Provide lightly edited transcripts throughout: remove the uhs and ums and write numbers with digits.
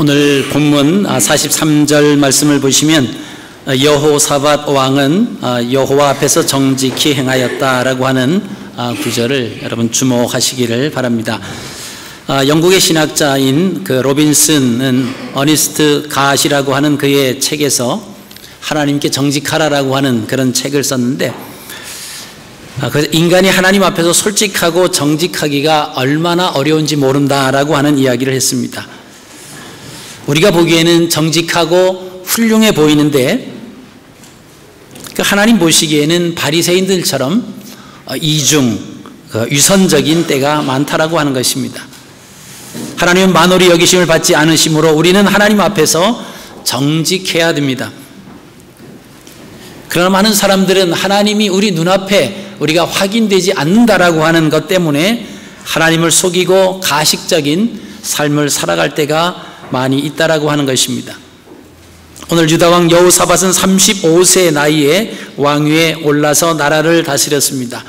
오늘 본문 43절 말씀을 보시면 여호사밧 왕은 여호와 앞에서 정직히 행하였다라고 하는 구절을 여러분 주목하시기를 바랍니다. 영국의 신학자인 그 로빈슨은 어니스트 갓이라고 하는 그의 책에서 하나님께 정직하라라고 하는 그런 책을 썼는데, 인간이 하나님 앞에서 솔직하고 정직하기가 얼마나 어려운지 모른다라고 하는 이야기를 했습니다. 우리가 보기에는 정직하고 훌륭해 보이는데 하나님 보시기에는 바리새인들처럼 이중 위선적인 때가 많다라고 하는 것입니다. 하나님은 만홀히 여기심을 받지 않으시므로 우리는 하나님 앞에서 정직해야 됩니다. 그러나 많은 사람들은 하나님이 우리 눈앞에 우리가 확인되지 않는다라고 하는 것 때문에 하나님을 속이고 가식적인 삶을 살아갈 때가 많이 있다라고 하는 것입니다. 오늘 유다왕 여호사밧은 35세 나이에 왕위에 올라서 나라를 다스렸습니다.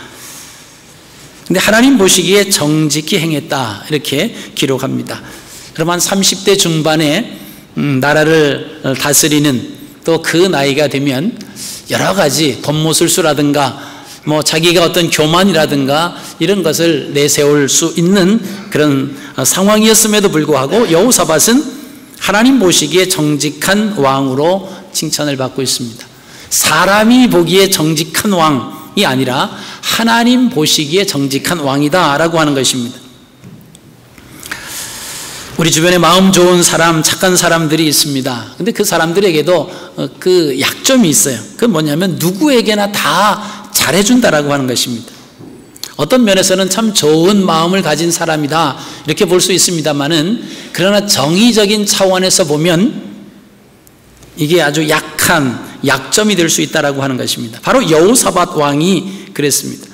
근데 하나님 보시기에 정직히 행했다 이렇게 기록합니다. 그럼 한 30대 중반에 나라를 다스리는 또 그 나이가 되면 여러 가지 권모술수라든가 자기가 어떤 교만이라든가 이런 것을 내세울 수 있는 그런 상황이었음에도 불구하고 여호사밧은 하나님 보시기에 정직한 왕으로 칭찬을 받고 있습니다. 사람이 보기에 정직한 왕이 아니라 하나님 보시기에 정직한 왕이다 라고 하는 것입니다. 우리 주변에 마음 좋은 사람, 착한 사람들이 있습니다. 근데 그 사람들에게도 그 약점이 있어요. 그건 뭐냐면 누구에게나 다 잘해준다라고 하는 것입니다. 어떤 면에서는 참 좋은 마음을 가진 사람이다 이렇게 볼 수 있습니다만은, 그러나 정의적인 차원에서 보면 이게 아주 약한 약점이 될 수 있다라고 하는 것입니다. 바로 여호사밧 왕이 그랬습니다.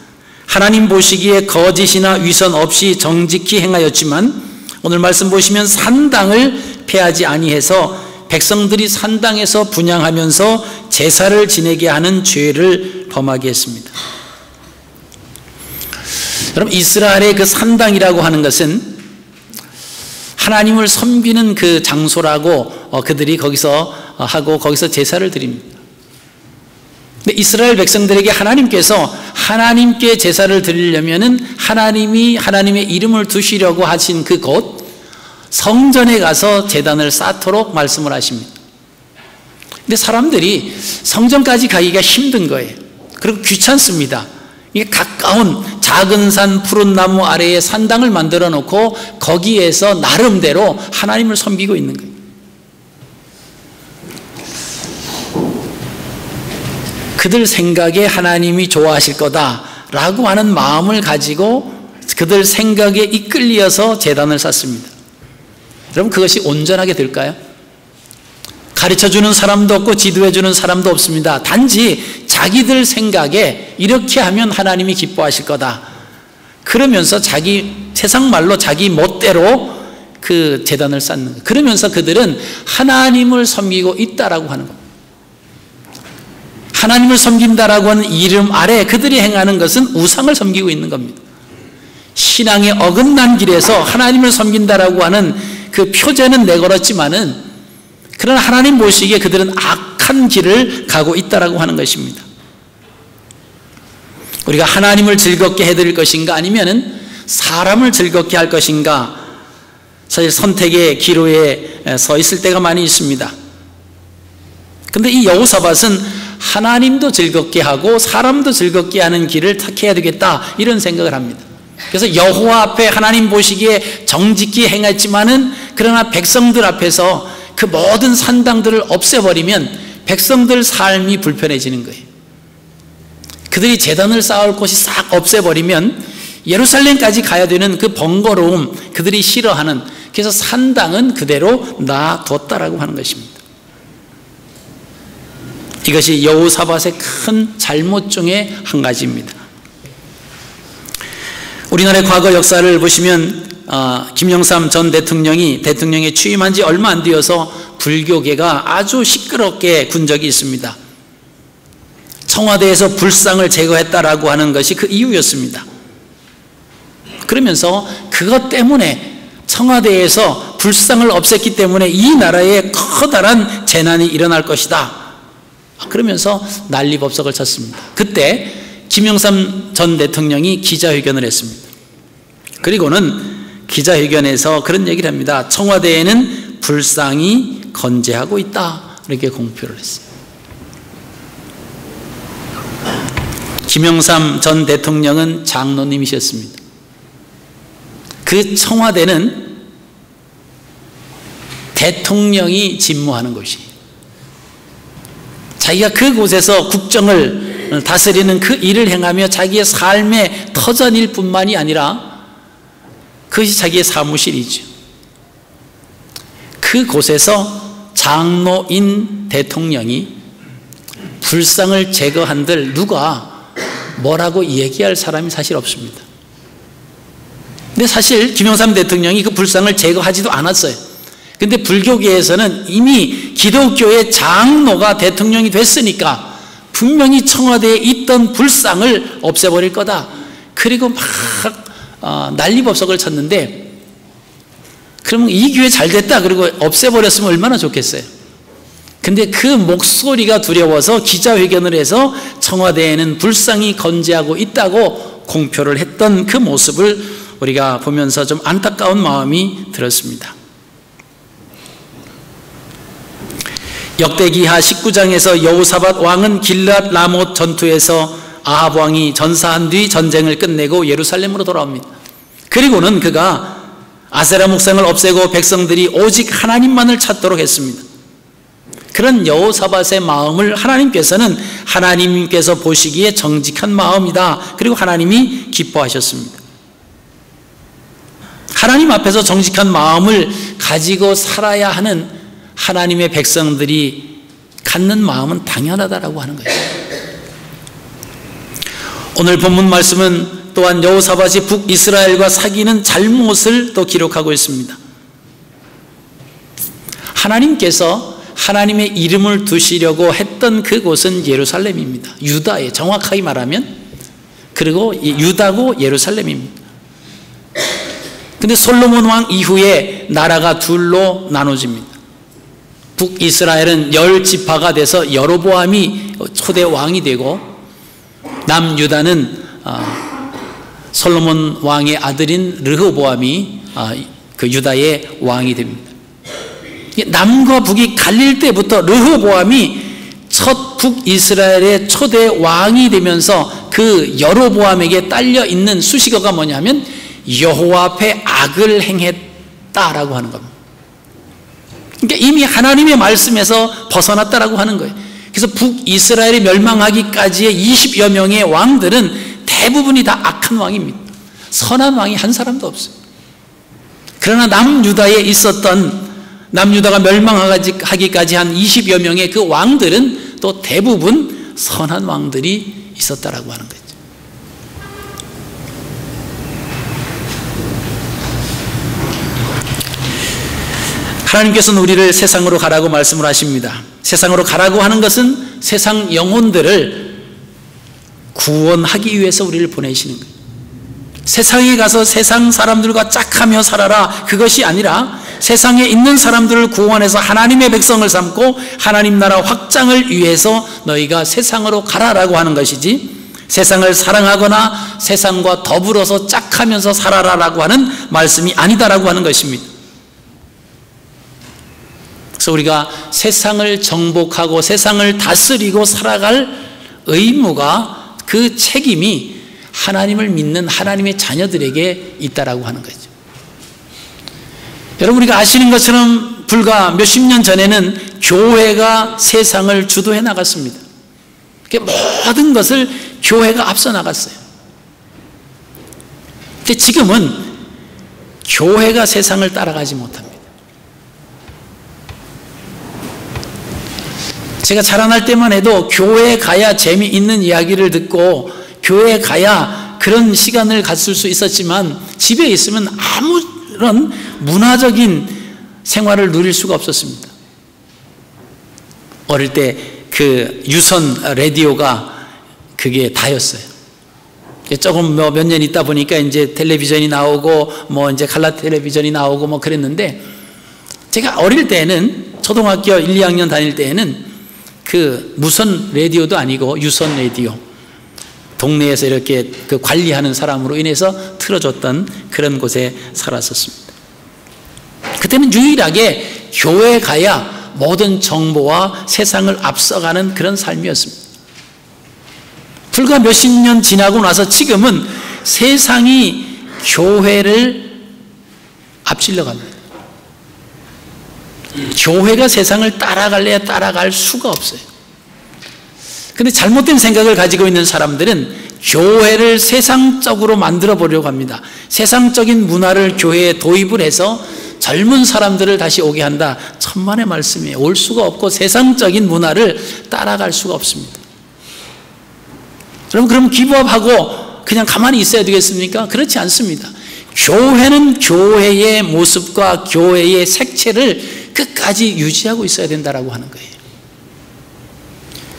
하나님 보시기에 거짓이나 위선 없이 정직히 행하였지만 오늘 말씀 보시면 산당을 폐하지 아니해서 백성들이 산당에서 분향하면서 제사를 지내게 하는 죄를 범하게 했습니다. 여러분, 이스라엘의 그 산당이라고 하는 것은 하나님을 섬기는 그 장소라고 그들이 거기서 하고 거기서 제사를 드립니다. 근데 이스라엘 백성들에게 하나님께서 하나님께 제사를 드리려면은 하나님이 하나님의 이름을 두시려고 하신 그곳 성전에 가서 제단을 쌓도록 말씀을 하십니다. 근데 사람들이 성전까지 가기가 힘든 거예요. 그리고 귀찮습니다. 이게 가까운 작은 산 푸른 나무 아래에 산당을 만들어 놓고 거기에서 나름대로 하나님을 섬기고 있는 거예요. 그들 생각에 하나님이 좋아하실 거다라고 하는 마음을 가지고 그들 생각에 이끌려서 제단을 쌓습니다. 여러분, 그것이 온전하게 될까요? 가르쳐주는 사람도 없고 지도해주는 사람도 없습니다. 단지 자기들 생각에 이렇게 하면 하나님이 기뻐하실 거다 그러면서 세상 말로 자기 멋대로 그 제단을 쌓는 거예요. 그러면서 그들은 하나님을 섬기고 있다라고 하는 겁니다. 하나님을 섬긴다라고 하는 이름 아래 그들이 행하는 것은 우상을 섬기고 있는 겁니다. 신앙의 어긋난 길에서 하나님을 섬긴다라고 하는 그 표제는 내걸었지만은, 그러나 하나님 보시기에 그들은 악한 길을 가고 있다라고 하는 것입니다. 우리가 하나님을 즐겁게 해드릴 것인가 아니면은 사람을 즐겁게 할 것인가, 사실 선택의 기로에 서 있을 때가 많이 있습니다. 근데 이 여호사밧은 하나님도 즐겁게 하고 사람도 즐겁게 하는 길을 택해야 되겠다 이런 생각을 합니다. 그래서 여호와 앞에 하나님 보시기에 정직히 행했지만은 그러나 백성들 앞에서 그 모든 산당들을 없애버리면 백성들 삶이 불편해지는 거예요. 그들이 제단을 쌓을 곳이 싹 없애버리면 예루살렘까지 가야 되는 그 번거로움 그들이 싫어하는, 그래서 산당은 그대로 놔뒀다라고 하는 것입니다. 이것이 여호사밧의 큰 잘못 중에 한 가지입니다. 우리나라의 과거 역사를 보시면 김영삼 전 대통령이 취임한 지 얼마 안 되어서 불교계가 아주 시끄럽게 군 적이 있습니다. 청와대에서 불상을 제거했다라고 하는 것이 그 이유였습니다. 그러면서 그것 때문에 청와대에서 불상을 없앴기 때문에 이 나라에 커다란 재난이 일어날 것이다, 그러면서 난리법석을 쳤습니다. 그때 김영삼 전 대통령이 기자회견을 했습니다. 그리고는 기자회견에서 그런 얘기를 합니다. 청와대에는 불상이 건재하고 있다, 이렇게 공표를 했어요. 김영삼 전 대통령은 장로님이셨습니다. 그 청와대는 대통령이 집무하는 곳이에요. 자기가 그곳에서 국정을 다스리는 그 일을 행하며 자기의 삶의 터전일 뿐만이 아니라 그것이 자기의 사무실이죠. 그곳에서 장로인 대통령이 불상을 제거한들 누가 뭐라고 얘기할 사람이 사실 없습니다. 근데 사실 김영삼 대통령이 그 불상을 제거하지도 않았어요. 근데 불교계에서는 이미 기독교의 장로가 대통령이 됐으니까 분명히 청와대에 있던 불상을 없애버릴 거다, 그리고 막 난리법석을 쳤는데, 그러면 이 기회 잘 됐다, 그리고 없애버렸으면 얼마나 좋겠어요. 근데 그 목소리가 두려워서 기자회견을 해서 청와대에는 불상이 건재하고 있다고 공표를 했던 그 모습을 우리가 보면서 좀 안타까운 마음이 들었습니다. 역대기하 19장에서 여호사밧 왕은 길앗 라못 전투에서 아합 왕이 전사한 뒤 전쟁을 끝내고 예루살렘으로 돌아옵니다. 그리고는 그가 아세라 목상을 없애고 백성들이 오직 하나님만을 찾도록 했습니다. 그런 여호사밧의 마음을 하나님께서는 하나님께서 보시기에 정직한 마음이다, 그리고 하나님이 기뻐하셨습니다. 하나님 앞에서 정직한 마음을 가지고 살아야 하는 하나님의 백성들이 갖는 마음은 당연하다라고 하는 거예요. 오늘 본문 말씀은 또한 여호사밧이 북이스라엘과 사귀는 잘못을 또 기록하고 있습니다. 하나님께서 하나님의 이름을 두시려고 했던 그곳은 예루살렘입니다. 유다에 정확하게 말하면, 그리고 유다고 예루살렘입니다. 근데 솔로몬 왕 이후에 나라가 둘로 나눠집니다. 북이스라엘은 10지파가 돼서 여로보암이 초대 왕이 되고, 남유다는 솔로몬 왕의 아들인 르호보암이 그 유다의 왕이 됩니다. 남과 북이 갈릴 때부터 르호보암이 첫 북이스라엘의 초대 왕이 되면서 그 여로보암에게 딸려 있는 수식어가 뭐냐면 여호와 앞에 악을 행했다라고 하는 겁니다. 그러니까 이미 하나님의 말씀에서 벗어났다라고 하는 거예요. 그래서 북이스라엘이 멸망하기까지의 20여 명의 왕들은 대부분이 다 악한 왕입니다. 선한 왕이 한 사람도 없어요. 그러나 남유다에 있었던, 남유다가 멸망하기까지 한 20여 명의 그 왕들은 또 대부분 선한 왕들이 있었다라고 하는 거죠. 하나님께서는 우리를 세상으로 가라고 말씀을 하십니다. 세상으로 가라고 하는 것은 세상 영혼들을 구원하기 위해서 우리를 보내시는 거예요. 세상에 가서 세상 사람들과 짝하며 살아라, 그것이 아니라 세상에 있는 사람들을 구원해서 하나님의 백성을 삼고 하나님 나라 확장을 위해서 너희가 세상으로 가라라고 하는 것이지, 세상을 사랑하거나 세상과 더불어서 짝하면서 살아라라고 하는 말씀이 아니다라고 하는 것입니다. 그래서 우리가 세상을 정복하고 세상을 다스리고 살아갈 의무가, 그 책임이 하나님을 믿는 하나님의 자녀들에게 있다라고 하는 거죠. 여러분, 우리가 아시는 것처럼 불과 몇십 년 전에는 교회가 세상을 주도해 나갔습니다. 모든 것을 교회가 앞서 나갔어요. 근데 지금은 교회가 세상을 따라가지 못합니다. 제가 자라날 때만 해도 교회에 가야 재미있는 이야기를 듣고 교회에 가야 그런 시간을 갖을 수 있었지만 집에 있으면 아무런 문화적인 생활을 누릴 수가 없었습니다. 어릴 때 그 유선 라디오가 그게 다였어요. 조금 몇 년 있다 보니까 이제 텔레비전이 나오고 뭐 이제 갈라 텔레비전이 나오고 뭐 그랬는데, 제가 어릴 때는 초등학교 1, 2학년 다닐 때에는 그 무선 라디오도 아니고 유선 라디오, 동네에서 이렇게 그 관리하는 사람으로 인해서 틀어줬던 그런 곳에 살았었습니다. 그때는 유일하게 교회 가야 모든 정보와 세상을 앞서가는 그런 삶이었습니다. 불과 몇십 년 지나고 나서 지금은 세상이 교회를 앞질러 갑니다. 교회가 세상을 따라갈래야 따라갈 수가 없어요. 근데 잘못된 생각을 가지고 있는 사람들은 교회를 세상적으로 만들어 보려고 합니다. 세상적인 문화를 교회에 도입을 해서 젊은 사람들을 다시 오게 한다. 천만의 말씀이에요. 올 수가 없고 세상적인 문화를 따라갈 수가 없습니다. 그럼 기부업하고 그냥 가만히 있어야 되겠습니까? 그렇지 않습니다. 교회는 교회의 모습과 교회의 색채를 끝까지 유지하고 있어야 된다라고 하는 거예요.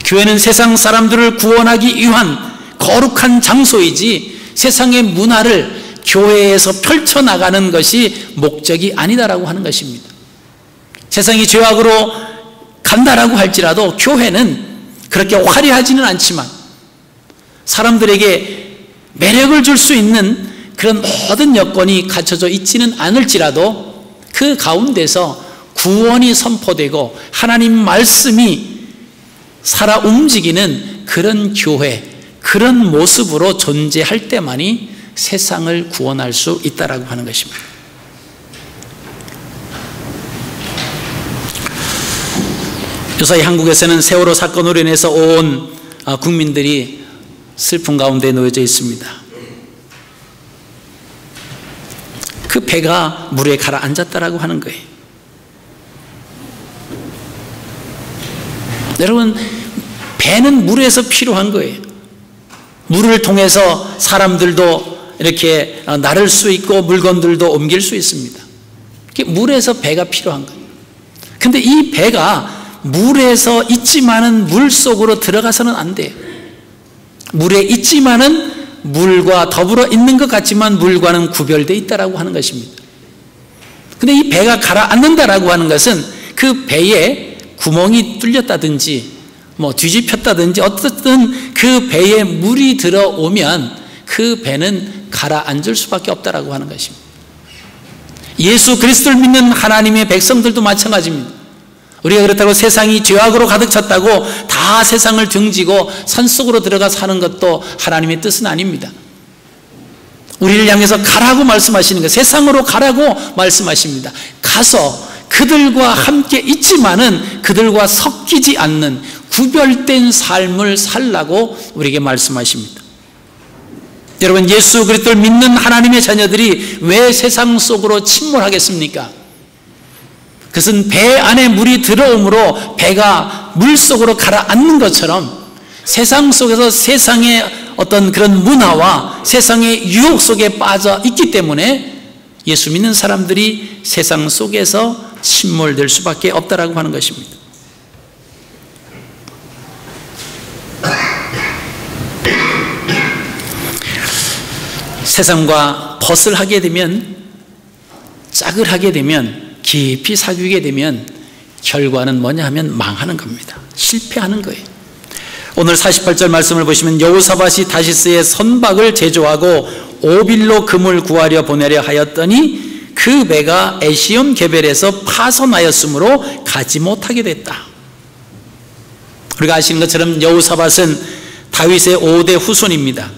교회는 세상 사람들을 구원하기 위한 거룩한 장소이지 세상의 문화를 교회에서 펼쳐나가는 것이 목적이 아니다라고 하는 것입니다. 세상이 죄악으로 간다라고 할지라도 교회는 그렇게 화려하지는 않지만 사람들에게 매력을 줄 수 있는 그런 모든 여건이 갖춰져 있지는 않을지라도 그 가운데서 구원이 선포되고 하나님 말씀이 살아 움직이는 그런 교회, 그런 모습으로 존재할 때만이 세상을 구원할 수 있다라고 하는 것입니다. 요사이 한국에서는 세월호 사건으로 인해서 온 국민들이 슬픔 가운데 놓여져 있습니다. 그 배가 물에 가라앉았다라고 하는 거예요. 여러분, 배는 물에서 필요한 거예요. 물을 통해서 사람들도 이렇게 나를 수 있고 물건들도 옮길 수 있습니다. 물에서 배가 필요한 거예요. 근데 이 배가 물에서 있지만은 물 속으로 들어가서는 안 돼요. 물에 있지만은 물과 더불어 있는 것 같지만 물과는 구별되어 있다라고 하는 것입니다. 근데 이 배가 가라앉는다라고 하는 것은 그 배에 구멍이 뚫렸다든지 뭐 뒤집혔다든지 어떻든 그 배에 물이 들어오면 그 배는 가라앉을 수밖에 없다라고 하는 것입니다. 예수 그리스도를 믿는 하나님의 백성들도 마찬가지입니다. 우리가 그렇다고 세상이 죄악으로 가득 찼다고 다 세상을 등지고 산속으로 들어가 사는 것도 하나님의 뜻은 아닙니다. 우리를 향해서 가라고 말씀하시는 것, 세상으로 가라고 말씀하십니다. 가서 그들과 함께 있지만은 그들과 섞이지 않는 구별된 삶을 살라고 우리에게 말씀하십니다. 여러분, 예수 그리스도를 믿는 하나님의 자녀들이 왜 세상 속으로 침몰하겠습니까? 그것은 배 안에 물이 들어옴으로 배가 물 속으로 가라앉는 것처럼 세상 속에서 세상의 어떤 그런 문화와 세상의 유혹 속에 빠져 있기 때문에 예수 믿는 사람들이 세상 속에서 침몰될 수밖에 없다라고 하는 것입니다. 세상과 벗을 하게 되면, 짝을 하게 되면, 깊이 사귀게 되면 결과는 뭐냐 하면 망하는 겁니다. 실패하는 거예요. 오늘 48절 말씀을 보시면 여호사밧이 다시스의 선박을 제조하고 오빌로 금을 구하려 보내려 하였더니 그 배가 에시온 게벨에서 파손하였으므로 가지 못하게 됐다. 우리가 아시는 것처럼 여호사밧은 다윗의 5대 후손입니다.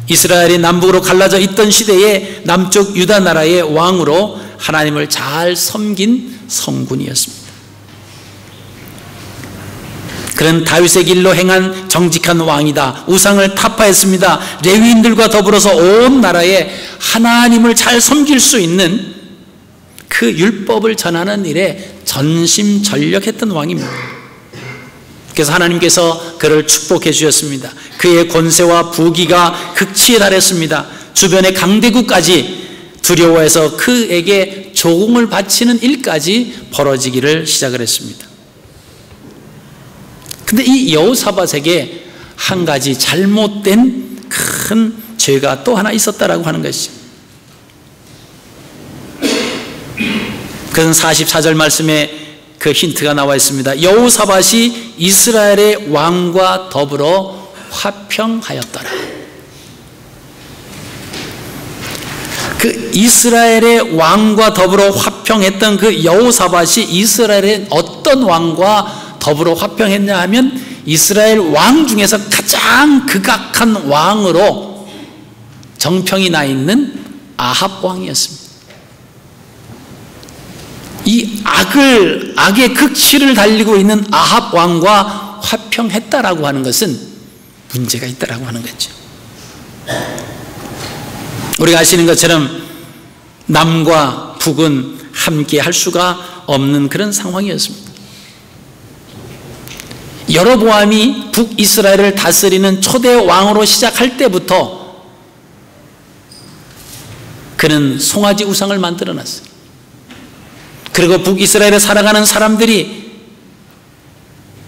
이스라엘이 남북으로 갈라져 있던 시대에 남쪽 유다 나라의 왕으로 하나님을 잘 섬긴 성군이었습니다. 그는 다윗의 길로 행한 정직한 왕이다. 우상을 타파했습니다. 레위인들과 더불어서 온 나라에 하나님을 잘 섬길 수 있는 그 율법을 전하는 일에 전심전력했던 왕입니다. 그래서 하나님께서 그를 축복해 주셨습니다. 그의 권세와 부귀가 극치에 달했습니다. 주변의 강대국까지 두려워해서 그에게 조공을 바치는 일까지 벌어지기를 시작을 했습니다. 근데 이 여호사밧에게 한 가지 잘못된 큰 죄가 또 하나 있었다라고 하는 것이. 그건 44절 말씀에 그 힌트가 나와 있습니다. 여호사밧이 이스라엘의 왕과 더불어 화평하였더라. 그 이스라엘의 왕과 더불어 화평했던 그 여호사밧이 이스라엘의 어떤 왕과 더불어 화평했냐 하면 이스라엘 왕 중에서 가장 극악한 왕으로 정평이 나 있는 아합 왕이었습니다. 이 악의 극치를 달리고 있는 아합 왕과 화평했다라고 하는 것은 문제가 있다라고 하는 거죠. 우리가 아시는 것처럼 남과 북은 함께 할 수가 없는 그런 상황이었습니다. 여로보암이 북이스라엘을 다스리는 초대 왕으로 시작할 때부터 그는 송아지 우상을 만들어 놨어요. 그리고 북이스라엘에 살아가는 사람들이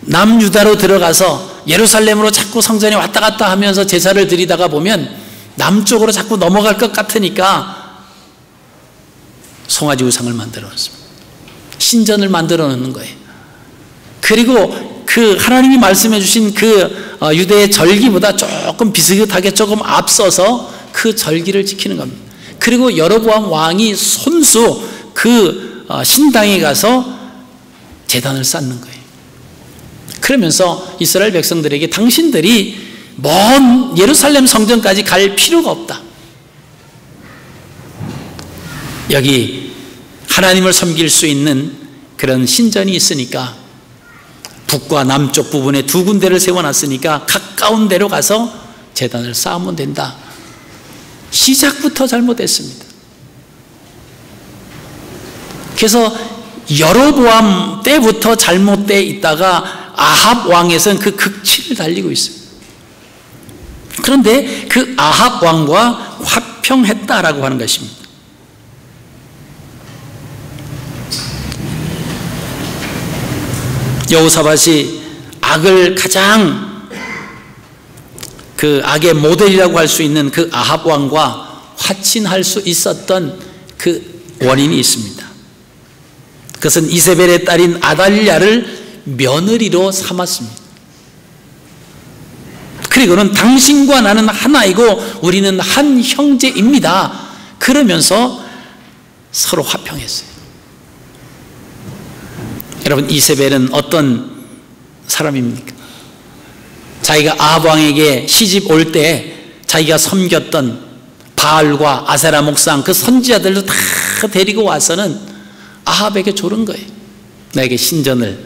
남유다로 들어가서 예루살렘으로 자꾸 성전에 왔다 갔다 하면서 제사를 드리다가 보면 남쪽으로 자꾸 넘어갈 것 같으니까 송아지 우상을 만들어 놨습니다. 신전을 만들어 놓는 거예요. 그리고 그 하나님이 말씀해 주신 그 유대의 절기보다 조금 비슷하게 조금 앞서서 그 절기를 지키는 겁니다. 그리고 여로보암 왕이 손수 그 신당에 가서 제단을 쌓는 거예요. 그러면서 이스라엘 백성들에게 당신들이 먼 예루살렘 성전까지 갈 필요가 없다. 여기 하나님을 섬길 수 있는 그런 신전이 있으니까 북과 남쪽 부분에 두 군데를 세워놨으니까 가까운 데로 가서 제단을 쌓으면 된다. 시작부터 잘못했습니다. 그래서 여로보암 때부터 잘못되어 있다가 아합 왕에서는 그 극치를 달리고 있습니다. 그런데 그 아합 왕과 화평했다라고 하는 것입니다. 여호사밧이 악을 가장 그 악의 모델이라고 할 수 있는 그 아합 왕과 화친할 수 있었던 그 원인이 있습니다. 그것은 이세벨의 딸인 아달랴를 며느리로 삼았습니다. 그리고는 당신과 나는 하나이고 우리는 한 형제입니다. 그러면서 서로 화평했어요. 여러분, 이세벨은 어떤 사람입니까? 자기가 아합 왕에게 시집 올 때 자기가 섬겼던 바알과 아세라 목상 그 선지자들도 다 데리고 와서는 아합에게 조른 거예요. 나에게 신전을,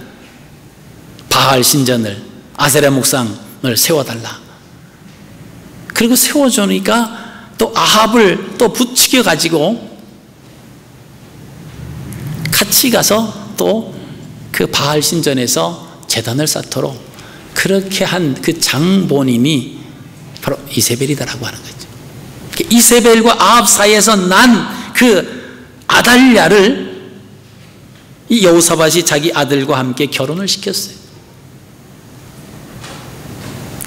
바알 신전을, 아세라 목상을 세워달라. 그리고 세워주니까 또 아합을 또 부추겨 가지고 같이 가서 또 그 바알 신전에서 제단을 쌓도록 그렇게 한 그 장본인이 바로 이세벨이다라고 하는 거죠. 이세벨과 아합 사이에서 난 그 아달랴를 이 여호사밧이 자기 아들과 함께 결혼을 시켰어요.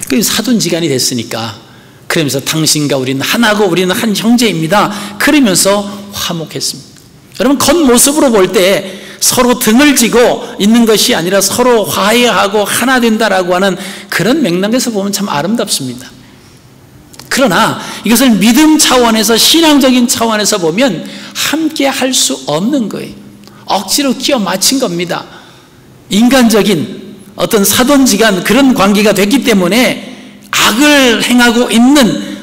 그 사돈지간이 됐으니까 그러면서 당신과 우리는 하나고 우리는 한 형제입니다. 그러면서 화목했습니다. 여러분, 겉모습으로 볼 때 서로 등을 지고 있는 것이 아니라 서로 화해하고 하나 된다라고 하는 그런 맥락에서 보면 참 아름답습니다. 그러나 이것을 믿음 차원에서, 신앙적인 차원에서 보면 함께 할 수 없는 거예요. 억지로 끼워 맞춘 겁니다. 인간적인 어떤 사돈지간 그런 관계가 됐기 때문에 악을 행하고 있는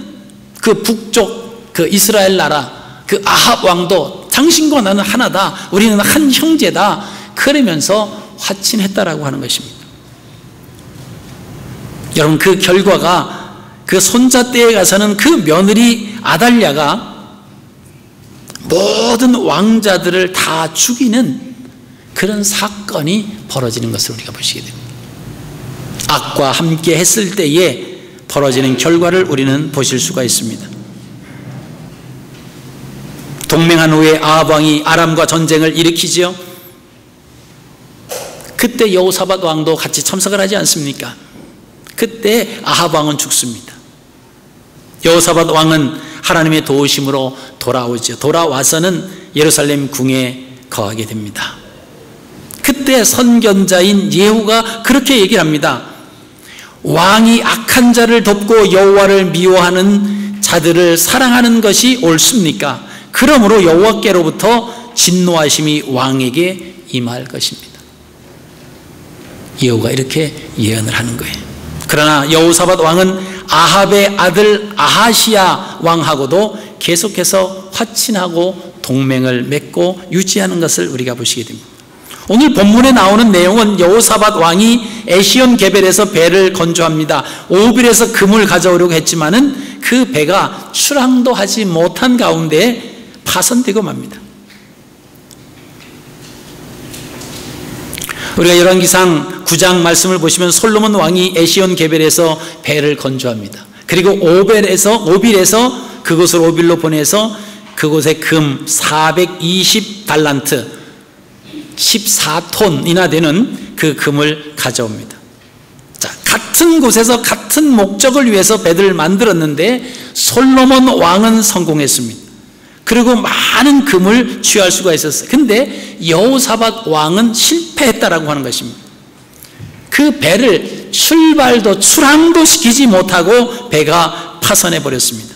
그 북쪽 그 이스라엘 나라 그 아합 왕도 당신과 나는 하나다, 우리는 한 형제다, 그러면서 화친했다라고 하는 것입니다. 여러분, 그 결과가 그 손자 때에 가서는 그 며느리 아달랴가 모든 왕자들을 다 죽이는 그런 사건이 벌어지는 것을 우리가 보시게 됩니다. 악과 함께 했을 때에 벌어지는 결과를 우리는 보실 수가 있습니다. 동맹한 후에 아합 왕이 아람과 전쟁을 일으키지요. 그때 여호사밧 왕도 같이 참석을 하지 않습니까? 그때 아합 왕은 죽습니다. 여호사밧 왕은 하나님의 도우심으로 돌아오죠. 돌아와서는 예루살렘 궁에 거하게 됩니다. 그때 선견자인 예후가 그렇게 얘기를 합니다. 왕이 악한 자를 돕고 여호와를 미워하는 자들을 사랑하는 것이 옳습니까? 그러므로 여호와께로부터 진노하심이 왕에게 임할 것입니다. 예후가 이렇게 예언을 하는 거예요. 그러나 여호사밧 왕은 아합의 아들 아하시야 왕하고도 계속해서 화친하고 동맹을 맺고 유지하는 것을 우리가 보시게 됩니다. 오늘 본문에 나오는 내용은 여호사밧 왕이 에시온 게벨에서 배를 건조합니다. 오빌에서 금을 가져오려고 했지만은 그 배가 출항도 하지 못한 가운데 파손되고 맙니다. 우리가 열왕기상 9장 말씀을 보시면 솔로몬 왕이 에시온 게벨에서 배를 건조합니다. 그리고 오빌에서 그곳을 오빌로 보내서 그곳에 금 420달란트 14톤이나 되는 그 금을 가져옵니다. 자, 같은 곳에서 같은 목적을 위해서 배들을 만들었는데 솔로몬 왕은 성공했습니다. 그리고 많은 금을 취할 수가 있었어요. 근데 여호사밧 왕은 실패했다라고 하는 것입니다. 그 배를 출발도 출항도 시키지 못하고 배가 파손해 버렸습니다.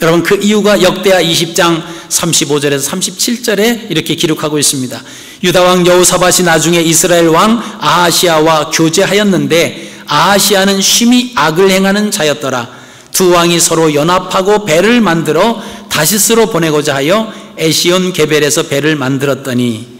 여러분, 그 이유가 역대하 20장 35절에서 37절에 이렇게 기록하고 있습니다. 유다왕 여호사밧이 나중에 이스라엘 왕 아하시야와 교제하였는데 아하시야는 심히 악을 행하는 자였더라. 두 왕이 서로 연합하고 배를 만들어 다시스로 보내고자 하여 에시온 게벨에서 배를 만들었더니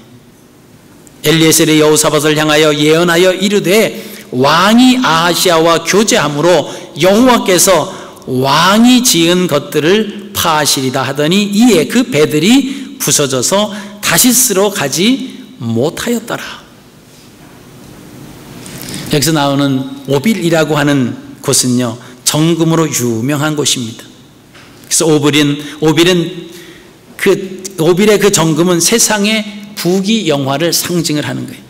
엘리에셀이 여호사밧을 향하여 예언하여 이르되 왕이 아하시야와 교제함으로 여호와께서 왕이 지은 것들을 파하시리다 하더니 이에 그 배들이 부서져서 다시스로 가지 못하였더라. 여기서 나오는 오빌이라고 하는 곳은요, 정금으로 유명한 곳입니다. 그래서 오빌의 그 정금은 세상의 부귀영화를 상징을 하는 거예요.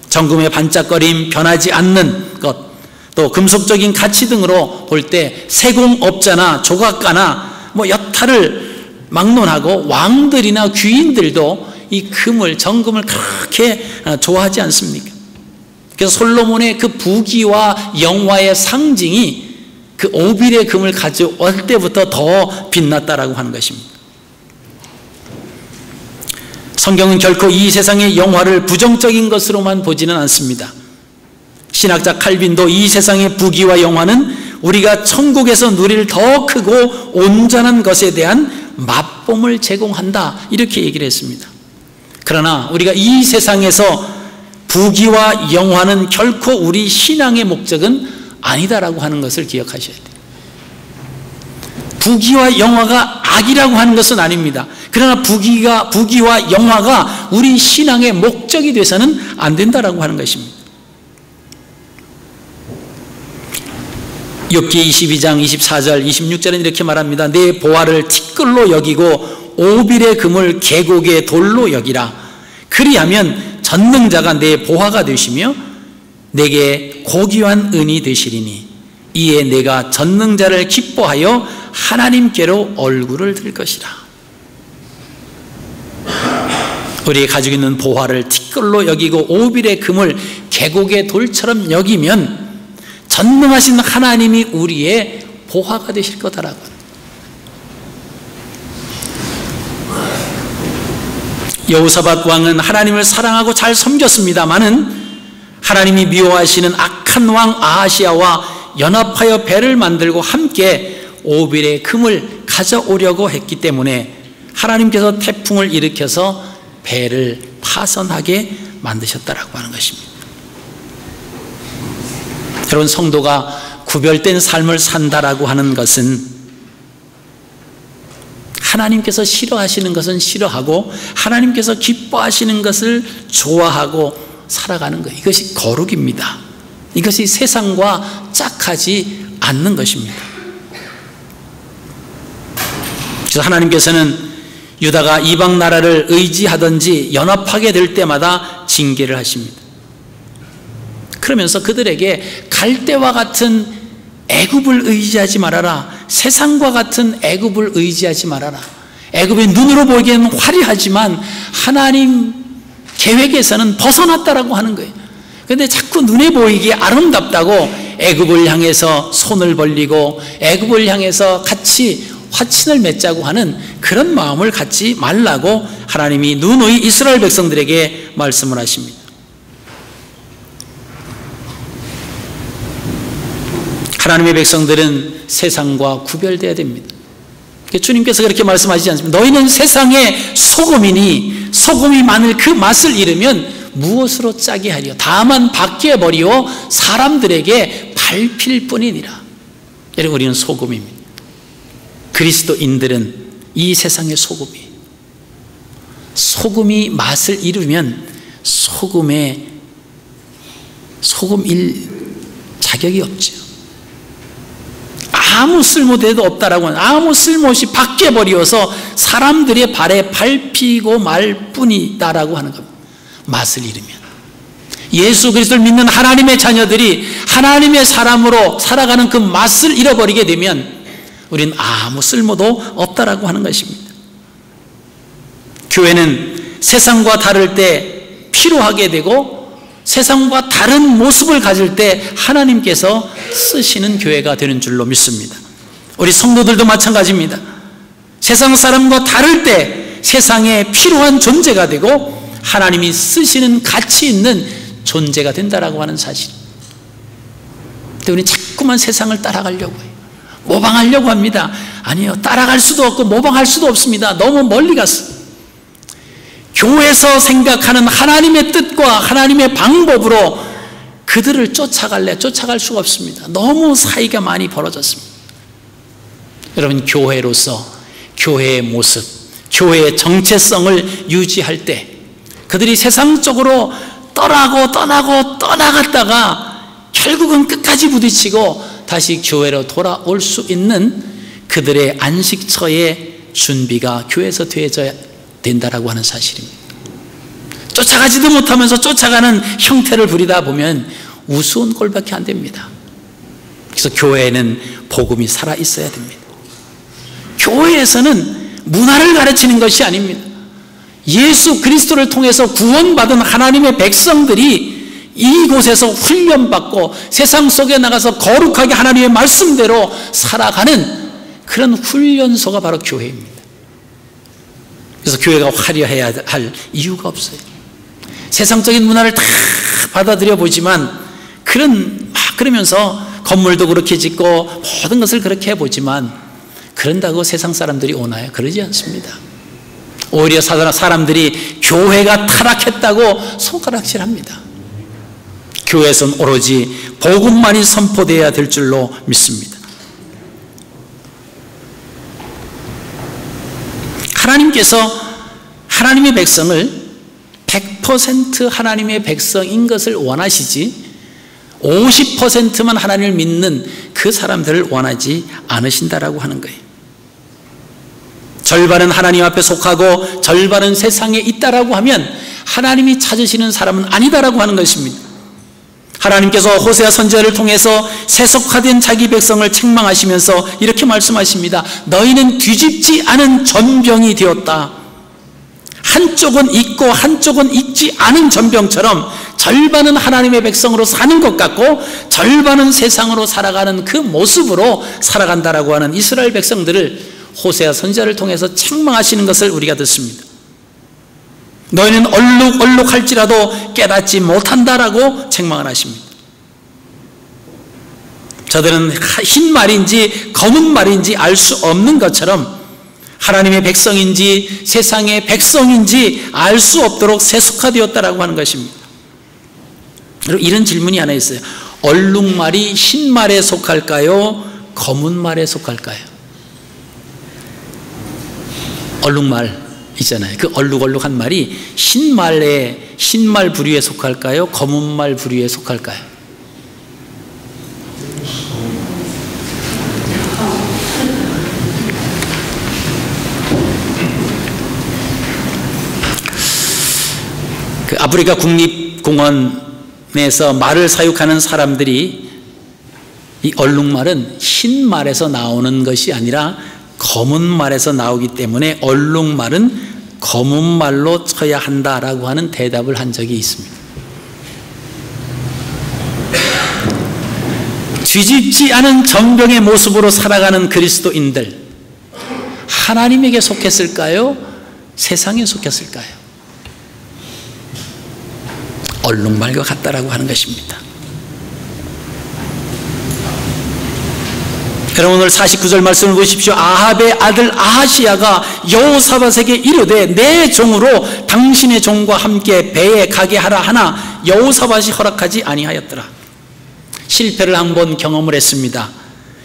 정금의 반짝거림, 변하지 않는 것, 또 금속적인 가치 등으로 볼 때 세공업자나 조각가나 여타를 막론하고 왕들이나 귀인들도 이 정금을 그렇게 좋아하지 않습니까? 그래서 솔로몬의 그 부귀와 영화의 상징이 그 오빌의 금을 가져올 때부터 더 빛났다라고 하는 것입니다. 성경은 결코 이 세상의 영화를 부정적인 것으로만 보지는 않습니다. 신학자 칼빈도 이 세상의 부귀와 영화는 우리가 천국에서 누릴 더 크고 온전한 것에 대한 맛봄을 제공한다, 이렇게 얘기를 했습니다. 그러나 우리가 이 세상에서 부귀와 영화는 결코 우리 신앙의 목적은 아니다라고 하는 것을 기억하셔야 돼요. 부귀와 영화가 악이라고 하는 것은 아닙니다. 그러나 부귀와 영화가 우리 신앙의 목적이 돼서는 안 된다라고 하는 것입니다. 욥기 22장 24절 26절은 이렇게 말합니다. 내 보화를 티끌로 여기고 오빌의 금을 계곡의 돌로 여기라. 그리하면 전능자가 내 보화가 되시며 내게 고귀한 은이 되시리니 이에 내가 전능자를 기뻐하여 하나님께로 얼굴을 들 것이라. 우리가 가지고 있는 보화를 티끌로 여기고 오빌의 금을 계곡의 돌처럼 여기면 전능하신 하나님이 우리의 보화가 되실 거다라고. 여호사밧 왕은 하나님을 사랑하고 잘 섬겼습니다마는 하나님이 미워하시는 악한 왕 아하시야와 연합하여 배를 만들고 함께 오빌의 금을 가져오려고 했기 때문에 하나님께서 태풍을 일으켜서 배를 파손하게 만드셨다라고 하는 것입니다. 여러분, 성도가 구별된 삶을 산다라고 하는 것은 하나님께서 싫어하시는 것은 싫어하고 하나님께서 기뻐하시는 것을 좋아하고 살아가는 것, 이것이 거룩입니다. 이것이 세상과 짝하지 않는 것입니다. 그래서 하나님께서는 유다가 이방 나라를 의지하든지 연합하게 될 때마다 징계를 하십니다. 그러면서 그들에게 갈대와 같은 애굽을 의지하지 말아라. 세상과 같은 애굽을 의지하지 말아라. 애굽이 눈으로 보기에는 화려하지만 하나님 계획에서는 벗어났다라고 하는 거예요. 그런데 자꾸 눈에 보이기에 아름답다고 애굽을 향해서 손을 벌리고 애굽을 향해서 같이 화친을 맺자고 하는 그런 마음을 갖지 말라고 하나님이 누누이 이스라엘 백성들에게 말씀을 하십니다. 하나님의 백성들은 세상과 구별되어야 됩니다. 주님께서 그렇게 말씀하시지 않습니까? 너희는 세상의 소금이니 소금이 만일 그 맛을 잃으면 무엇으로 짜게 하리요? 다만 밖에 버리고 사람들에게 밟힐 뿐이니라. 여러분, 우리는 소금입니다. 그리스도인들은 이 세상의 소금이에요. 소금이 맛을 잃으면 소금일 자격이 없죠. 아무 쓸모대도 없다라고 하는, 아무 쓸모없이 밖에 버려서 사람들의 발에 밟히고 말 뿐이다라고 하는 겁니다. 맛을 잃으면. 예수 그리스도를 믿는 하나님의 자녀들이 하나님의 사람으로 살아가는 그 맛을 잃어버리게 되면 우리는 아무 쓸모도 없다라고 하는 것입니다. 교회는 세상과 다를 때 필요하게 되고 세상과 다른 모습을 가질 때 하나님께서 쓰시는 교회가 되는 줄로 믿습니다. 우리 성도들도 마찬가지입니다. 세상 사람과 다를 때 세상에 필요한 존재가 되고 하나님이 쓰시는 가치 있는 존재가 된다라고 하는 사실. 근데 우리는 자꾸만 세상을 따라가려고 해요. 모방하려고 합니다. 아니요, 따라갈 수도 없고 모방할 수도 없습니다. 너무 멀리 갔어요. 교회에서 생각하는 하나님의 뜻과 하나님의 방법으로 그들을 쫓아갈 수가 없습니다. 너무 사이가 많이 벌어졌습니다. 여러분, 교회로서 교회의 모습, 교회의 정체성을 유지할 때 그들이 세상적으로 떠나갔다가 결국은 끝까지 부딪히고 다시 교회로 돌아올 수 있는 그들의 안식처의 준비가 교회에서 되어져야 된다라고 하는 사실입니다. 쫓아가지도 못하면서 쫓아가는 형태를 부리다 보면 우스운 꼴밖에 안 됩니다. 그래서 교회에는 복음이 살아 있어야 됩니다. 교회에서는 문화를 가르치는 것이 아닙니다. 예수 그리스도를 통해서 구원받은 하나님의 백성들이 이곳에서 훈련받고 세상 속에 나가서 거룩하게 하나님의 말씀대로 살아가는 그런 훈련소가 바로 교회입니다. 그래서 교회가 화려해야 할 이유가 없어요. 세상적인 문화를 다 받아들여 보지만 그러면서 건물도 그렇게 짓고 모든 것을 그렇게 해보지만 그런다고 세상 사람들이 오나요? 그러지 않습니다. 오히려 사람들이 교회가 타락했다고 손가락질합니다. 교회에서는 오로지 복음만이 선포되어야 될 줄로 믿습니다. 하나님께서 하나님의 백성을 100% 하나님의 백성인 것을 원하시지 50%만 하나님을 믿는 그 사람들을 원하지 않으신다라고 하는 거예요. 절반은 하나님 앞에 속하고 절반은 세상에 있다라고 하면 하나님이 찾으시는 사람은 아니다라고 하는 것입니다. 하나님께서 호세아 선지자를 통해서 세속화된 자기 백성을 책망하시면서 이렇게 말씀하십니다. 너희는 뒤집지 않은 전병이 되었다. 한쪽은 있고 한쪽은 있지 않은 전병처럼 절반은 하나님의 백성으로 사는 것 같고 절반은 세상으로 살아가는 그 모습으로 살아간다라고 하는 이스라엘 백성들을 호세아 선지자를 통해서 책망하시는 것을 우리가 듣습니다. 너희는 얼룩할지라도 깨닫지 못한다라고 책망을 하십니다. 저들은 흰 말인지 검은 말인지 알 수 없는 것처럼 하나님의 백성인지 세상의 백성인지 알 수 없도록 세속화되었다라고 하는 것입니다. 이런 질문이 하나 있어요. 얼룩말이 흰 말에 속할까요? 검은 말에 속할까요? 얼룩말 있잖아요. 그 얼룩한 말이 흰 말 부류에 속할까요? 검은 말 부류에 속할까요? 그 아프리카 국립공원에서 말을 사육하는 사람들이 이 얼룩말은 흰 말에서 나오는 것이 아니라 검은 말에서 나오기 때문에 얼룩말은 검은 말로 쳐야 한다라고 하는 대답을 한 적이 있습니다. 뒤집지 않은 정병의 모습으로 살아가는 그리스도인들, 하나님에게 속했을까요? 세상에 속했을까요? 얼룩말과 같다라고 하는 것입니다. 여러분, 오늘 49절 말씀을 보십시오. 아합의 아들 아하시야가 여호사밧에게 이르되 내 종으로 당신의 종과 함께 배에 가게 하라 하나 여호사밧이 허락하지 아니하였더라. 실패를 한 번 경험을 했습니다.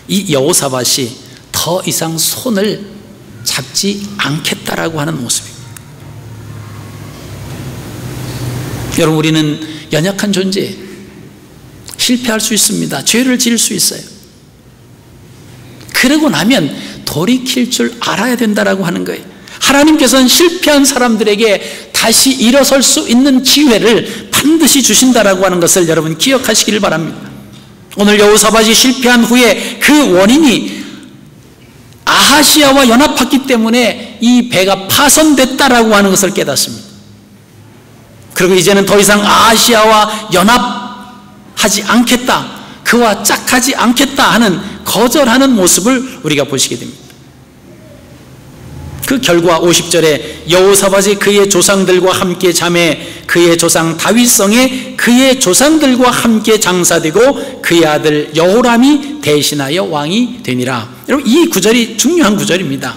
이 여호사밧이 더 이상 손을 잡지 않겠다라고 하는 모습입니다. 여러분, 우리는 연약한 존재, 실패할 수 있습니다. 죄를 지을 수 있어요. 그러고 나면 돌이킬 줄 알아야 된다라고 하는 거예요. 하나님께서는 실패한 사람들에게 다시 일어설 수 있는 기회를 반드시 주신다라고 하는 것을 여러분 기억하시기를 바랍니다. 오늘 여호사밧이 실패한 후에 그 원인이 아하시야와 연합했기 때문에 이 배가 파손됐다라고 하는 것을 깨닫습니다. 그리고 이제는 더 이상 아하시야와 연합하지 않겠다, 그와 짝하지 않겠다 하는 거절하는 모습을 우리가 보시게 됩니다. 그 결과 50절에 여호사밧이 그의 조상들과 함께 잠에 그의 조상 다윗성에 그의 조상들과 함께 장사되고 그의 아들 여호람이 대신하여 왕이 되니라. 여러분, 이 구절이 중요한 구절입니다.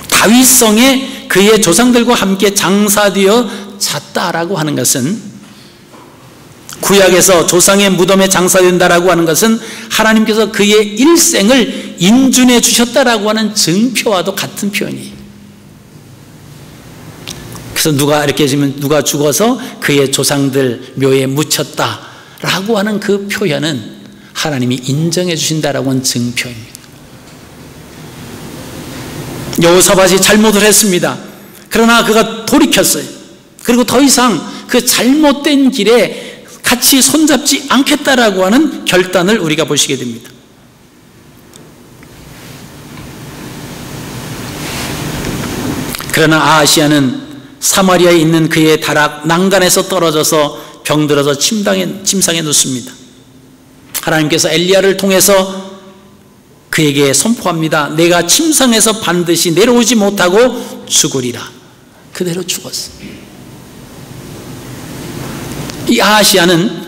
다윗성에 그의 조상들과 함께 장사되어 잤다라고 하는 것은, 구약에서 조상의 무덤에 장사된다라고 하는 것은 하나님께서 그의 일생을 인준해 주셨다라고 하는 증표와도 같은 표현이에요. 그래서 누가 이렇게 지금 누가 죽어서 그의 조상들 묘에 묻혔다라고 하는 그 표현은 하나님이 인정해 주신다라고 하는 증표입니다. 여호사밧이 잘못을 했습니다. 그러나 그가 돌이켰어요. 그리고 더 이상 그 잘못된 길에 같이 손잡지 않겠다라고 하는 결단을 우리가 보시게 됩니다. 그러나 아하시야는 사마리아에 있는 그의 다락 난간에서 떨어져서 병들어서 침상에 눕습니다. 하나님께서 엘리야를 통해서 그에게 선포합니다. 내가 침상에서 반드시 내려오지 못하고 죽으리라. 그대로 죽었어요. 이 아하시야는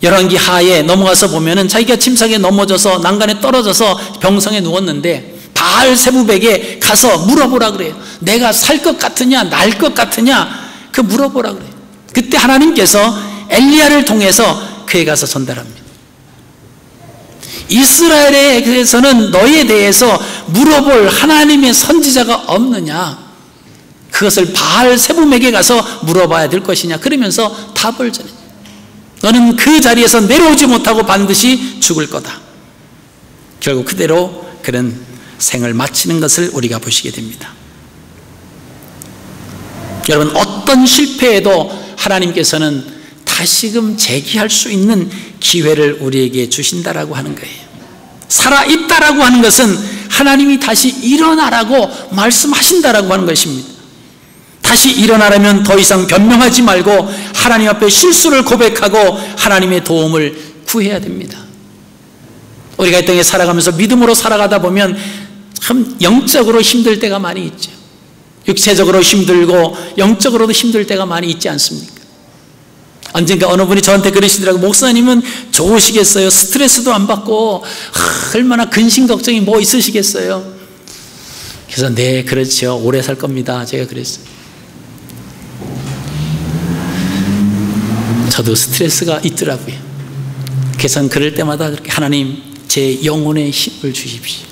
열왕기 하에 넘어가서 보면은 자기가 침상에 넘어져서 난간에 떨어져서 병상에 누웠는데 바알세부백에 가서 물어보라 그래요. 내가 살 것 같으냐 날 것 같으냐 그 물어보라 그래요. 그때 하나님께서 엘리야를 통해서 그에 가서 전달합니다. 이스라엘에서는 너에 대해서 물어볼 하나님의 선지자가 없느냐, 그것을 바알세붐에게 가서 물어봐야 될 것이냐, 그러면서 답을 전해. 너는 그 자리에서 내려오지 못하고 반드시 죽을 거다. 결국 그대로 그런 생을 마치는 것을 우리가 보시게 됩니다. 여러분, 어떤 실패에도 하나님께서는 다시금 재기할 수 있는 기회를 우리에게 주신다라고 하는 거예요. 살아있다라고 하는 것은 하나님이 다시 일어나라고 말씀하신다라고 하는 것입니다. 다시 일어나려면 더 이상 변명하지 말고 하나님 앞에 실수를 고백하고 하나님의 도움을 구해야 됩니다. 우리가 이 땅에 살아가면서 믿음으로 살아가다 보면 참 영적으로 힘들 때가 많이 있죠. 육체적으로 힘들고 영적으로도 힘들 때가 많이 있지 않습니까? 언젠가 어느 분이 저한테 그러시더라고요. 목사님은 좋으시겠어요. 스트레스도 안 받고 얼마나 근심 걱정이 뭐 있으시겠어요. 그래서 네, 그렇죠. 오래 살 겁니다. 제가 그랬어요. 저도 스트레스가 있더라고요. 그래서 그럴 때마다 그렇게 하나님 제 영혼에 힘을 주십시오.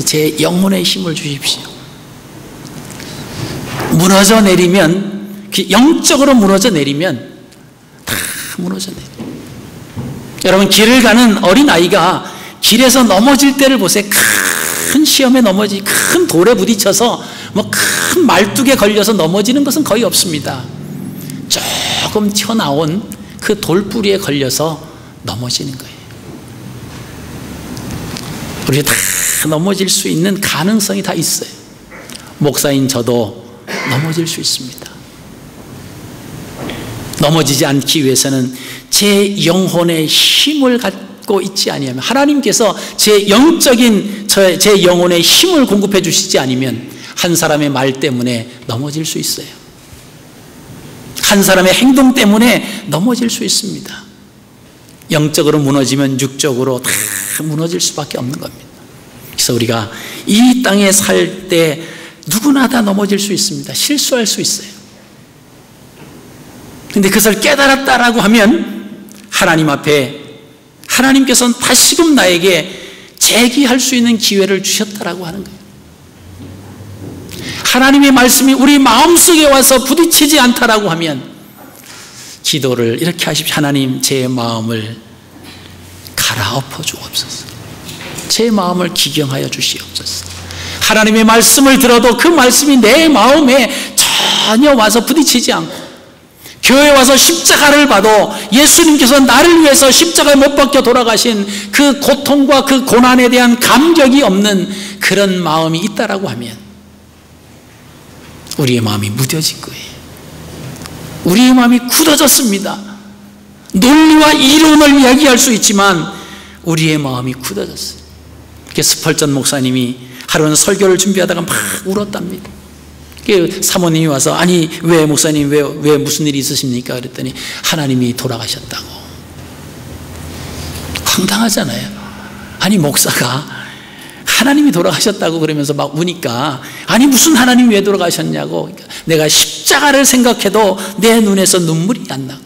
제 영혼에 힘을 주십시오. 무너져 내리면, 영적으로 무너져 내리면 다 무너져 내려요. 여러분, 길을 가는 어린아이가 길에서 넘어질 때를 보세요. 큰 시험에 넘어지고 큰 돌에 부딪혀서 뭐 큰 말뚝에 걸려서 넘어지는 것은 거의 없습니다. 조금 튀어나온 그 돌뿌리에 걸려서 넘어지는 거예요. 우리가 다 넘어질 수 있는 가능성이 다 있어요. 목사인 저도 넘어질 수 있습니다. 넘어지지 않기 위해서는 제 영혼의 힘을 갖고 있지 아니하면, 하나님께서 제 영적인 제 영혼의 힘을 공급해 주시지 않으면 한 사람의 말 때문에 넘어질 수 있어요. 한 사람의 행동 때문에 넘어질 수 있습니다. 영적으로 무너지면 육적으로 다 무너질 수밖에 없는 겁니다. 그래서 우리가 이 땅에 살 때 누구나 다 넘어질 수 있습니다. 실수할 수 있어요. 근데 그것을 깨달았다라고 하면 하나님 앞에 하나님께서는 다시금 나에게 재기할 수 있는 기회를 주셨다라고 하는 거예요. 하나님의 말씀이 우리 마음속에 와서 부딪히지 않다라고 하면 기도를 이렇게 하십시오. 하나님, 제 마음을 갈아엎어 주옵소서. 제 마음을 기경하여 주시옵소서. 하나님의 말씀을 들어도 그 말씀이 내 마음에 전혀 와서 부딪히지 않고, 교회에 와서 십자가를 봐도 예수님께서 나를 위해서 십자가에 못 박혀 돌아가신 그 고통과 그 고난에 대한 감격이 없는 그런 마음이 있다라고 하면 우리의 마음이 무뎌진 거예요. 우리의 마음이 굳어졌습니다. 논리와 이론을 이야기할 수 있지만 우리의 마음이 굳어졌어요. 스펄전 목사님이 하루는 설교를 준비하다가 막 울었답니다. 사모님이 와서, 아니 왜 목사님 왜 무슨 일이 있으십니까? 그랬더니 하나님이 돌아가셨다고. 황당하잖아요. 아니 목사가 하나님이 돌아가셨다고 그러면서 막 우니까, 아니 무슨 하나님이 왜 돌아가셨냐고. 그러니까 내가 십자가를 생각해도 내 눈에서 눈물이 안 나.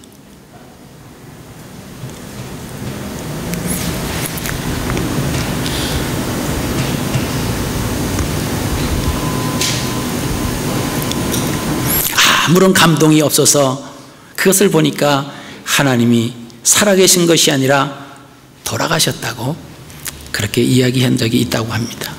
아무런 감동이 없어서 그것을 보니까 하나님이 살아계신 것이 아니라 돌아가셨다고 그렇게 이야기한 적이 있다고 합니다.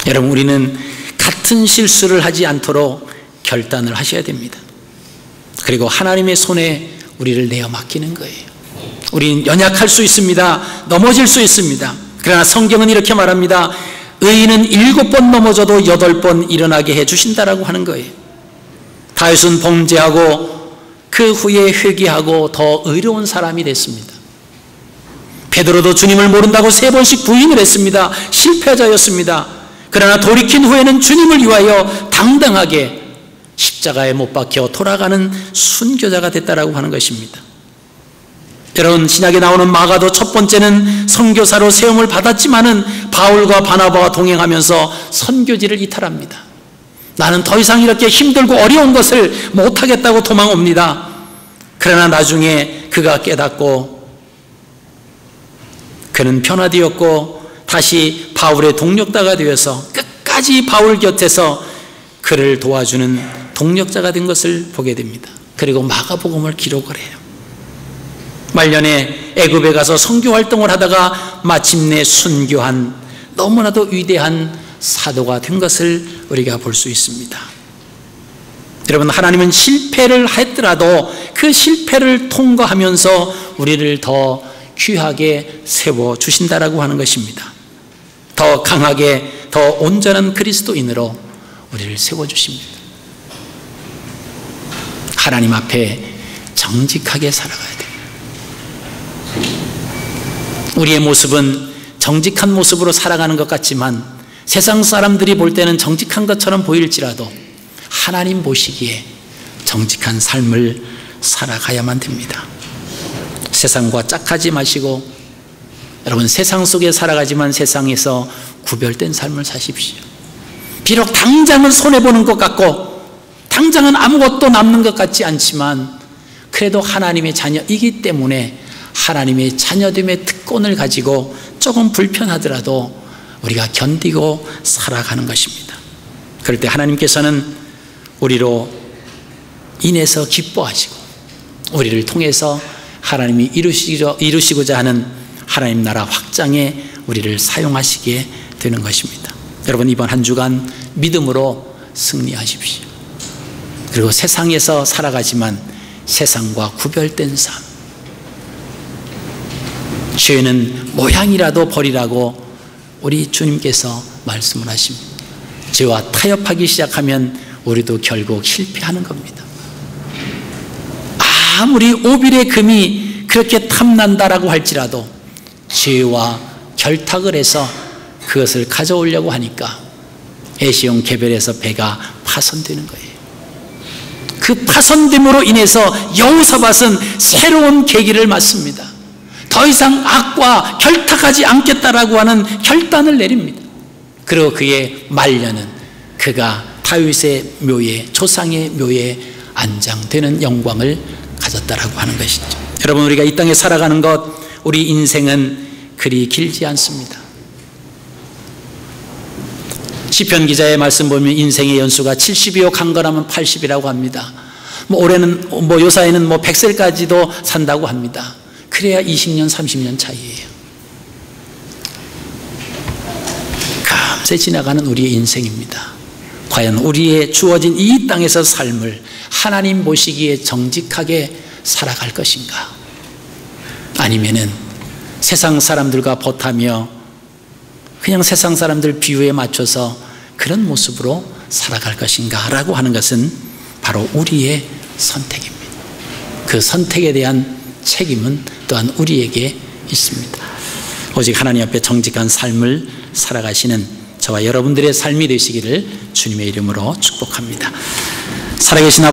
여러분, 우리는 같은 실수를 하지 않도록 결단을 하셔야 됩니다. 그리고 하나님의 손에 우리를 내어 맡기는 거예요. 우리는 연약할 수 있습니다. 넘어질 수 있습니다. 그러나 성경은 이렇게 말합니다. 의인은 7번 넘어져도 8번 일어나게 해주신다라고 하는 거예요. 다윗은 범죄하고 그 후에 회개하고 더 의로운 사람이 됐습니다. 베드로도 주님을 모른다고 3번씩 부인을 했습니다. 실패자였습니다. 그러나 돌이킨 후에는 주님을 위하여 당당하게 십자가에 못 박혀 돌아가는 순교자가 됐다라고 하는 것입니다. 여러분, 신약에 나오는 마가도 첫 번째는 선교사로 세움을 받았지만은 바울과 바나바와 동행하면서 선교지를 이탈합니다. 나는 더 이상 이렇게 힘들고 어려운 것을 못하겠다고 도망옵니다. 그러나 나중에 그가 깨닫고 그는 변화되었고 다시 바울의 동력자가 되어서 끝까지 바울 곁에서 그를 도와주는 동력자가 된 것을 보게 됩니다. 그리고 마가복음을 기록을 해요. 말년에 애굽에 가서 선교 활동을 하다가 마침내 순교한 너무나도 위대한 사도가 된 것을 우리가 볼 수 있습니다. 여러분, 하나님은 실패를 했더라도 그 실패를 통과하면서 우리를 더 귀하게 세워주신다라고 하는 것입니다. 더 강하게, 더 온전한 그리스도인으로 우리를 세워주십니다. 하나님 앞에 정직하게 살아가야 돼요. 우리의 모습은 정직한 모습으로 살아가는 것 같지만 세상 사람들이 볼 때는 정직한 것처럼 보일지라도 하나님 보시기에 정직한 삶을 살아가야만 됩니다. 세상과 짝하지 마시고, 여러분, 세상 속에 살아가지만 세상에서 구별된 삶을 사십시오. 비록 당장은 손해보는 것 같고 당장은 아무것도 남는 것 같지 않지만 그래도 하나님의 자녀이기 때문에 하나님의 자녀됨의 특권을 가지고 조금 불편하더라도 우리가 견디고 살아가는 것입니다. 그럴 때 하나님께서는 우리로 인해서 기뻐하시고 우리를 통해서 하나님이 이루시고자 하는 하나님 나라 확장에 우리를 사용하시게 되는 것입니다. 여러분, 이번 한 주간 믿음으로 승리하십시오. 그리고 세상에서 살아가지만 세상과 구별된 삶. 죄는 모양이라도 버리라고 우리 주님께서 말씀을 하십니다. 죄와 타협하기 시작하면 우리도 결국 실패하는 겁니다. 아무리 오빌의 금이 그렇게 탐난다라고 할지라도 죄와 결탁을 해서 그것을 가져오려고 하니까 에시온 개별에서 배가 파손되는 거예요. 그 파손됨으로 인해서 여호사밧은 새로운 계기를 맞습니다. 더 이상 악과 결탁하지 않겠다라고 하는 결단을 내립니다. 그리고 그의 말년은 그가 다윗의 묘에, 조상의 묘에 안장되는 영광을 가졌다라고 하는 것이죠. 여러분, 우리가 이 땅에 살아가는 것, 우리 인생은 그리 길지 않습니다. 시편 기자의 말씀 보면 인생의 연수가 70이요 강건하면 80이라고 합니다. 올해는 요사이는 100세까지도 산다고 합니다. 그래야 20년 30년 차이예요. 금세 지나가는 우리의 인생입니다. 과연 우리의 주어진 이 땅에서 삶을 하나님 보시기에 정직하게 살아갈 것인가? 아니면은 세상 사람들과 보타며 그냥 세상 사람들 비유에 맞춰서 그런 모습으로 살아갈 것인가 라고 하는 것은 바로 우리의 선택입니다. 그 선택에 대한 책임은 또한 우리에게 있습니다. 오직 하나님 앞에 정직한 삶을 살아가시는 저와 여러분들의 삶이 되시기를 주님의 이름으로 축복합니다. 살아계신